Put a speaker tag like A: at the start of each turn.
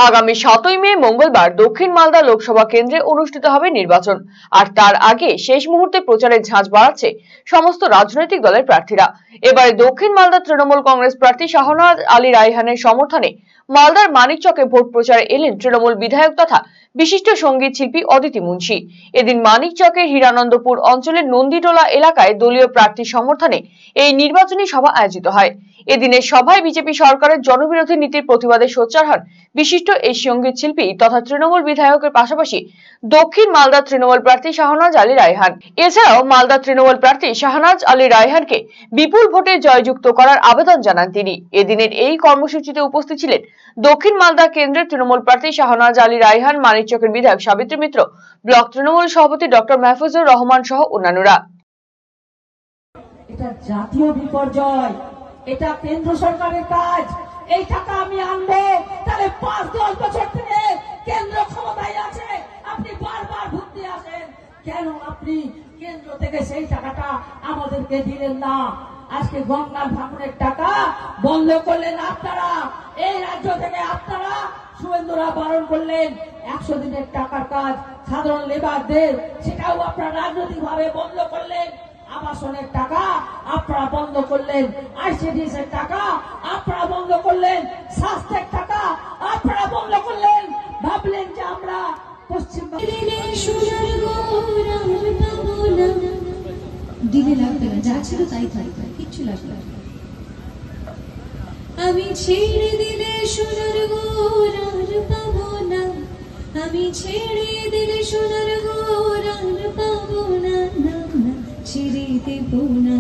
A: আগামী 7ই মে মঙ্গলবার দক্ষিণ মালদা লোকসভা কেন্দ্রে অনুষ্ঠিত হবে নির্বাচন। আর তার আগে শেষ মুহূর্তে প্রচারের ঝাঁজ বাড়াচ্ছে সমস্ত রাজনৈতিক দলের প্রার্থীরা। এবারে দক্ষিণ মালদা তৃণমূল কংগ্রেস প্রার্থী শাহনওয়াজ আলী রায়হানের সমর্থনে মালদার মানিকচকে ভোট প্রচারে এলেন তৃণমূল বিধায়ক তথা বিশিষ্ট সঙ্গীত শিল্পী অদিতি মুন্সি। এদিন মানিকচকের হীরানন্দপুর অঞ্চলের নন্দীটোলা এলাকায় দলীয় প্রার্থীর সমর্থনে এই নির্বাচনী সভা আয়োজিত হয়। এদিনের সভায় বিজেপি সরকারের জনবিরোধী নীতির প্রতিবাদে সোচ্চার হন বিশিষ্ট এই সঙ্গীত শিল্পী তথা তৃণমূল বিধায়কের পাশাপাশি দক্ষিণ মালদা তৃণমূল প্রার্থী শাহনওয়াজ আলী রায়হান। এছাড়াও মালদা তৃণমূল প্রার্থী শাহনওয়াজ আলী রায়হানকে বিপুল ভোটে জয়যুক্ত করার আবেদন জানান তিনি। এদিনের এই কর্মসূচিতে উপস্থিত ছিলেন দক্ষিণ মালদা কেন্দ্রের তৃণমূল প্রার্থী শাহনওয়াজ আলী রায়হান, মানিকচকের বিধায়ক সাবিত্রী মিত্র, ব্লক তৃণমূল সভাপতি ডক্টর মাহফুজুর রহমান সহ অন্যান্যরা।
B: এটা জাতীয় বিপর্যয়, এটা কেন্দ্র সরকারের কাজ। এই টাকা আমি আনবো, তাহলে 5-10 বছর থেকে কেন্দ্র ক্ষমতায় আছে, আপনি বারবার ভোট দিয়ে আসেন, কেন আপনি কেন্দ্র থেকে সেই টাকাটা আমাদেরকে দিলেন না? আজকে গঙ্গার ভাঙনের টাকা বন্ধ করলেন আপনারা, এই রাজ্য থেকে আপনারা শুভেন্দুরা বারণ করলেন 100 দিনের টাকার কাজ সাধারণ লেবারদের, সেটাও আপনারা রাজনৈতিক ভাবে বন্ধ করলেন। আবাসনের টাকা আপনারা বন্ধ করলেন, আইসিডিএস এর টাকা আপনারা বন্ধ করলেন, স্বাস্থ্যের টাকা আপনারা বন্ধ করলেন। ভাবলেন যে আমরা
C: দিলে লাগবে না, যা ছিল তাই থাকবে, কিচ্ছু লাগবে না। আমি ছেড়ে দিলে সোনার গোর আর পাবো না, আমি ছেড়ে দিলে সোনার গোর আর পাবো না, ছেড়ে দেবো না।